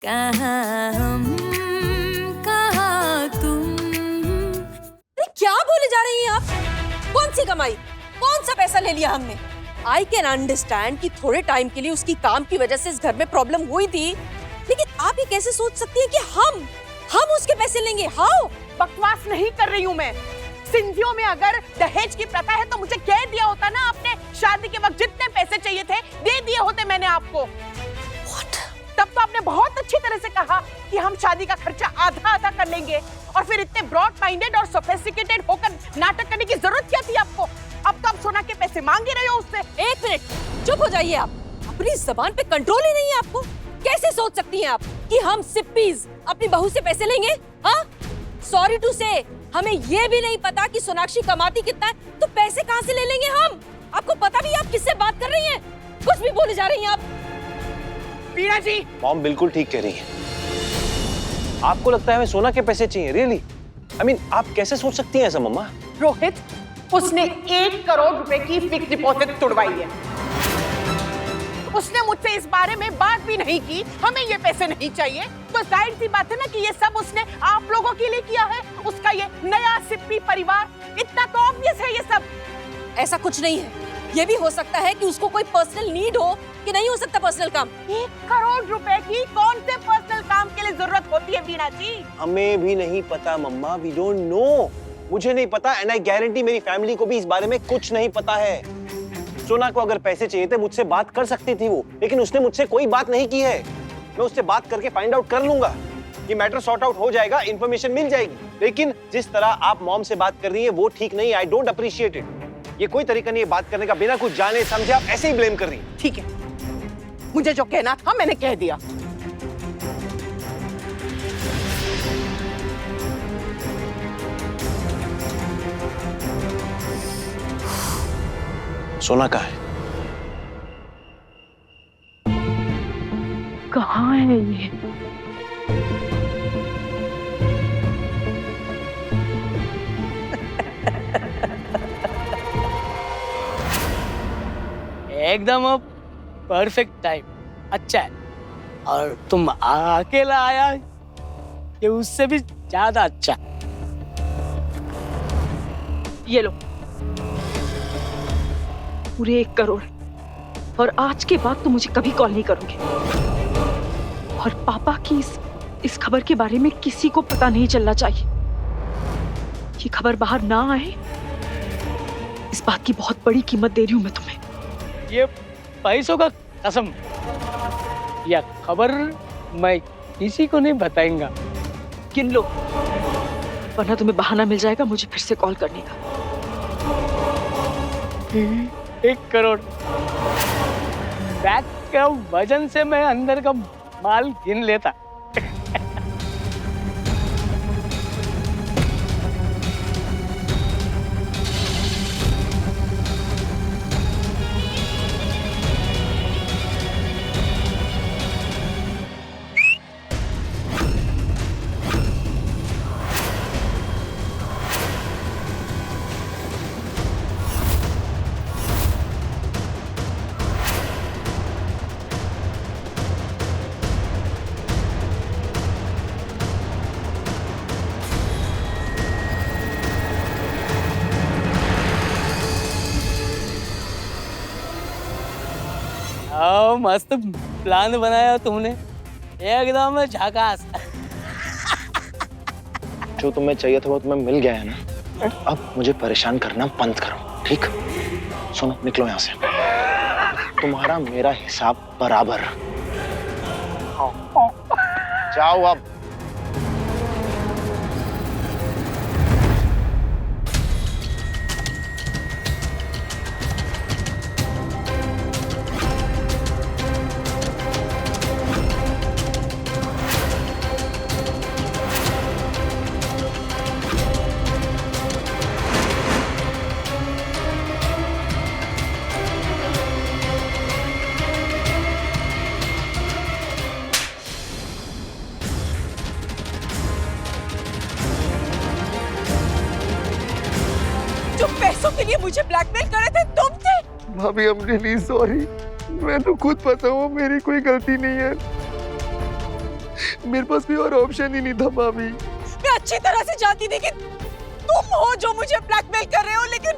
कहाँ हम कहाँ तुम। अरे क्या बोले जा रही हैं आप? कौन सी कमाई, कौन सा पैसा ले लिया हमने? आई कैन अंडरस्टैंड कि थोड़े टाइम के लिए उसकी काम की वजह से इस घर में प्रॉब्लम हुई थी, लेकिन आप ये कैसे सोच सकती हैं कि हम उसके पैसे लेंगे? हाउ? बकवास नहीं कर रही हूँ मैं। सिंधियों में अगर दहेज की प्रथा है तो मुझे कह दिया होता ना, आपने शादी के वक्त जितने पैसे चाहिए थे दे दिए होते मैंने आपको। What? तब तो आपने बहुत अच्छी तरह से कहा कि हम शादी का खर्चा आधा आधा कर लेंगे, और फिर इतने ब्रॉड माइंडेड और सोफिस्टिकेटेड होकर नाटक करने की जरूरत क्या थी आपको? अब तो आप सोना के पैसे मांग ही रहे हो उससे। एक मिनट चुप हो जाइए आप। अपनी जबान पे कंट्रोल ही नहीं है आपको। कैसे सोच सकती हैं आप कि हम सिप्पीज अपनी बहू से पैसे लेंगे? हाँ, सॉरी टू से हमें ये भी नहीं पता कि सोनाक्षी कमाती कितना है, तो पैसे कहाँ से ले लेंगे हम? आपको पता भी आप किससे बात कर रही हैं? कुछ भी बोले जा रही हैं आप। वीणा जी, मॉम बिल्कुल ठीक कह रही है। आपको लगता है हमें सोना के पैसे चाहिए? रियली? आई मीन आप कैसे सोच सकती हैं ऐसा मम्मा? रोहित, उसने 1 करोड़ रुपए की फिक्स डिपॉजिट तुड़वाई है। उसने मुझसे इस बारे में बात भी नहीं की, हमें ये पैसे नहीं चाहिए, तो जाहिर सी बात है ना कि ये सब उसने आप लोगों के लिए किया है। उसका ये नया सिप्पी परिवार, इतना तो ऑब्वियस है ये सब। ऐसा कुछ नहीं है। ये भी हो सकता है कि उसको कोई पर्सनल नीड हो, कि नहीं हो सकता पर्सनल काम। 1 करोड़ रुपए की कौन से पर्सनल काम के लिए जरूरत होती है वीणा जी? हमें भी नहीं पता मम्मा, वी डोंट नो। मुझे नहीं पता एंड आई गारंटी मेरी फैमिली को भी इस बारे में कुछ नहीं पता है। सोना को अगर पैसे चाहिए थे मुझसे बात कर सकती थी वो, लेकिन उसने मुझसे कोई बात नहीं की है। मैं उससे बात करके फाइंड आउट कर लूंगा, ये मैटर सॉर्ट आउट हो जाएगा, इन्फॉर्मेशन मिल जाएगी। लेकिन जिस तरह आप मॉम से बात कर रही है वो ठीक नहीं, आई डोंट अप्रिशिएट इट। ये कोई तरीका नहीं है बात करने का, बिना कुछ जाने समझे आप ऐसे ही ब्लेम कर रही है। ठीक है, मुझे जो कहना था मैंने कह दिया। सोना कहाँ है? कहाँ है ये? एकदम अब परफेक्ट टाइम, अच्छा है। और तुम अकेला आया ये उससे भी ज्यादा अच्छा। ये लो पूरे 1 करोड़, और आज के बाद तो मुझे कभी कॉल नहीं करोगे। और पापा की इस खबर के बारे में किसी को पता नहीं चलना चाहिए। ये खबर बाहर ना आए, इस बात की बहुत बड़ी कीमत दे रही हूं मैं तुम्हें। ये पैसों का कसम, यह खबर मैं किसी को नहीं बताऊंगा। गिन लो, वरना तुम्हें बहाना मिल जाएगा मुझे फिर से कॉल करने का। 1 करोड़ बैग का वजन से मैं अंदर का माल गिन लेता। मस्त प्लान बनाया तुमने, एकदम झकास। जो तुम्हें चाहिए था वो तुम्हें मिल गया है ना, अब मुझे परेशान करना बंद करो, ठीक? सुनो, निकलो यहाँ से। तुम्हारा मेरा हिसाब बराबर। जाओ अब। जो पैसों के लिए मुझे ब्लैकमेल कर रहे थे तुम थे। भाभी I'm really sorry, मैं तो खुद फंसा हूँ, मेरी कोई गलती नहीं है। मेरे पास भी और ऑप्शन ही नहीं था भाभी। मैं अच्छी तरह से जानती थी कि तुम हो जो मुझे ब्लैकमेल कर रहे हो, लेकिन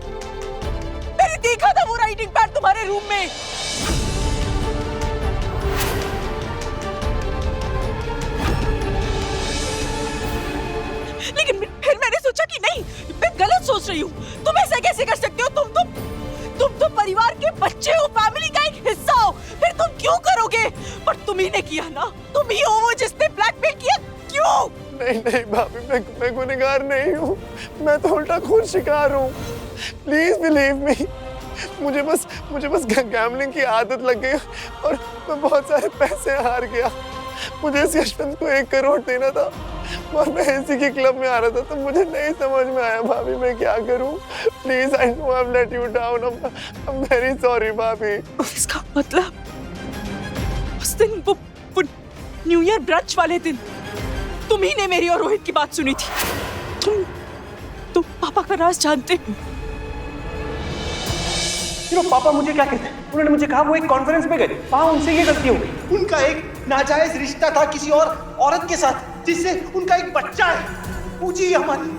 मैंने देखा था वो राइटिंग पैड तुम्हारे रूम में। लेकिन फिर मैंने सोचा कि नहीं, मैं गलत सोच रही हूँ। तुम ऐसा कैसे कर सकते हो? तुम तो परिवार के बच्चे हो, फैमिली का एक हिस्सा हो, फिर तुम क्यों करोगे? पर तुम ही ने किया ना, तुम ही हो वो जिसने ब्लैकमेल किया। क्यों? नहीं भाभी, मैं गुनहगार नहीं हूँ, मैं तो उल्टा खुद शिकार हूँ। Please believe me. मुझे बस गैम्बलिंग की आदत लग गई और मैं बहुत सारे पैसे हार गया। मुझे इस यशवंत को 1 करोड़ देना था और मैं इसी के क्लब में आ रहा था, तो मुझे नहीं समझ में आया भाभी मैं क्या करूं। Please, I know I have let you down, I am very sorry भाभी। इसका मतलब उस दिन वो न्यू ईयर ब्रंच वाले दिन तुम ही ने मेरी और रोहित की बात सुनी थी। तुम पापा का राज जानते हो। पापा मुझे क्या कहते हैं? उन्होंने मुझे कहा वो एक कॉन्फ्रेंस में गए, वहां उनसे ये गलती हो गई। उनका एक नाजायज रिश्ता था किसी और औरत के साथ, जिससे उनका एक बच्चा है। पूछिए हमारी।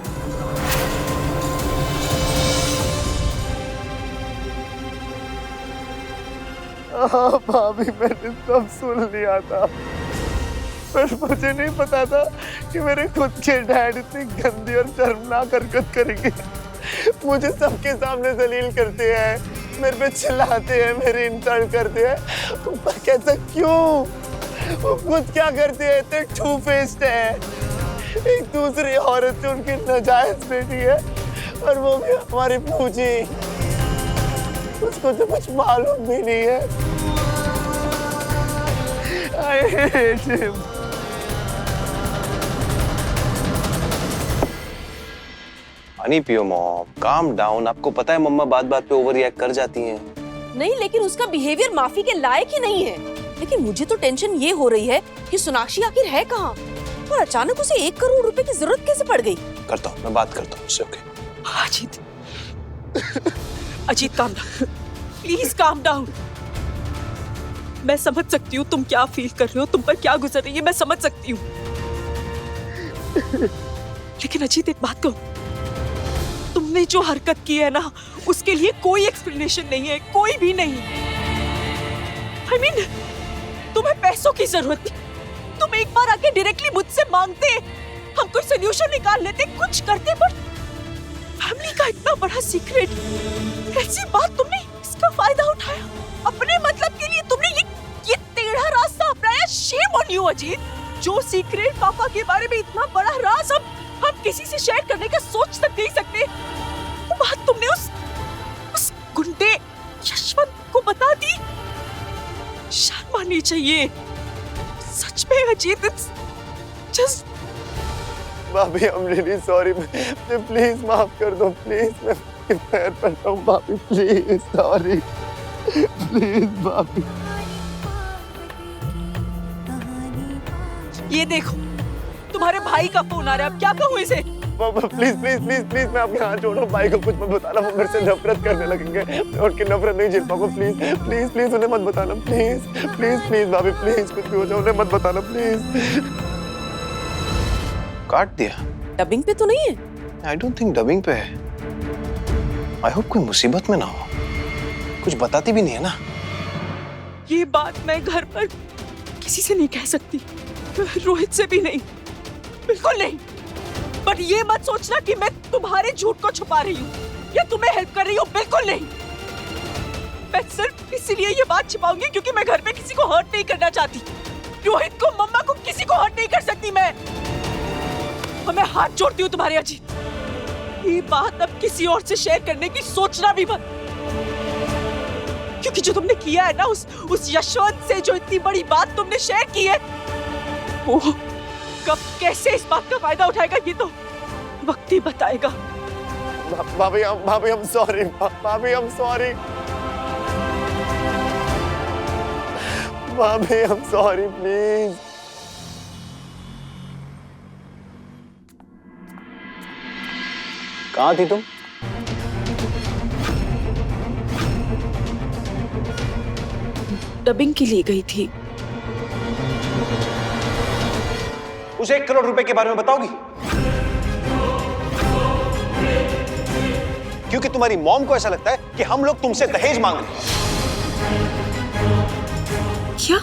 हाँ भाभी, मैंने सब सुन लिया था, पर मुझे नहीं पता था कि मेरे खुद के डैड इतनी गंदी और शर्मनाक हरकत करेंगे। मुझे सबके सामने जलील करते हैं, मेरे पे चिल्लाते हैं, मेरी इंसल्ट करते हैं। कैसा क्यों? वो खुद क्या करते हैं? इतने टू फेस्ड है। एक दूसरी औरत से उनकी नाजायज बेटी है और वो भी हमारी पूजी। उसको तो कुछ मालूम भी नहीं है। I hate him. पानी पियो मॉम, काम डाउन। आपको पता है मम्मा बात बात पे ओवर रिएक्ट कर जाती हैं। नहीं, लेकिन उसका बिहेवियर माफी के लायक ही नहीं है। लेकिन मुझे तो टेंशन ये हो रही है कि सोनाक्षी आखिर है कहाँ और अचानक उसे 1 करोड़ रुपए की जरूरत कैसे पड़ गई। करता हूँ, मैं बात करता हूँ उससे। Okay Ajit calm down, please calm down. मैं समझ सकती हूँ तुम क्या फील कर रहे हो, तुम पर क्या गुजर रही है, मैं समझ सकती हूँ। लेकिन अजीत एक बात कहूँ, तुमने जो हरकत की है ना, उसके लिए कोई एक्सप्लेनेशन नहीं है, कोई भी नहीं। I mean, तुम्हें पैसों की जरूरत थी, तुम एक बार आके डायरेक्टली मुझसे मांगते, हम कोई सोल्यूशन निकाल लेते, कुछ करते। पर फैमिली का इतना बड़ा सीक्रेट, ऐसी बात तुमने इसका फायदा उठाया अपने मतलब के लिए। तुमने ये टेढ़ा रास्ता अपनाया। Shame on you Ajit. जो सीक्रेट पापा के बारे में इतना बड़ा राज हम किसी से शेयर करने का सोच तक नहीं सकते, वो बात तुमने उस गुंडे यशवंत को बता दी। शर्म आनी चाहिए सच में अजीत। जस्ट भाभी, आई एम रियली सॉरी, मुझे प्लीज माफ कर दो, प्लीज। मैं आपके पैर पड़ता हूँ भाभी, प्लीज, सॉरी, प्लीज भाभी। ये देखो, तुम्हारे भाई का फोन आ रहा है, अब क्या कहूँ इसे? प्लीज प्लीज प्लीज प्लीज, मैं आपके हाथ जोड़ रहा हूँ, भाई को कुछ मत बताना, वो मेरे से नफरत करने लगेंगे, मैं उनकी नफरत नहीं झेल पाऊंगा। प्लीज प्लीज प्लीज उन्हें मत बताना, प्लीज प्लीज प्लीज भाभी, प्लीज कुछ भी हो जाए उन्हें मत बताना, प्लीज। काट दिया? डबिंग पे तो नहीं है? आई डोंट थिंक डबिंग पे है। आई होप कोई मुसीबत में ना हो। कुछ बताती भी नहीं है ना? ये बात मैं घर पर किसी से नहीं कह सकती, रोहित से भी नहीं, बिल्कुल नहीं। पर ये मत सोचना कि मैं तुम्हारे झूठ को छुपा रही हूँ या तुम्हें हेल्प कर रही हूँ, बिल्कुल नहीं। मैं सिर्फ इसीलिए ये बात छिपाऊंगी क्योंकि मैं घर में किसी को हर्ट नहीं करना चाहती। रोहित को, मम्मा को, किसी को हर्ट नहीं कर सकती मैं। और मैं हाथ जोड़ती हूँ तुम्हारे अजीत, ये बात अब किसी और से शेयर करने की सोचना भी मत। क्योंकि जो तुमने किया है ना उस यशवंत से, जो इतनी बड़ी बात तुमने शेयर की है, वो कब कैसे इस बात का फायदा उठाएगा ये तो वक्त ही बताएगा। भाभी, I'm sorry, भाभी, I'm sorry, भाभी, I'm sorry, please। कहाँ थी तुम? डबिंग के लिए गई थी। उसे 1 करोड़ रुपए के बारे में बताओगी? क्योंकि तुम्हारी मॉम को ऐसा लगता है कि हम लोग तुमसे दहेज मांग रहे हैं। क्या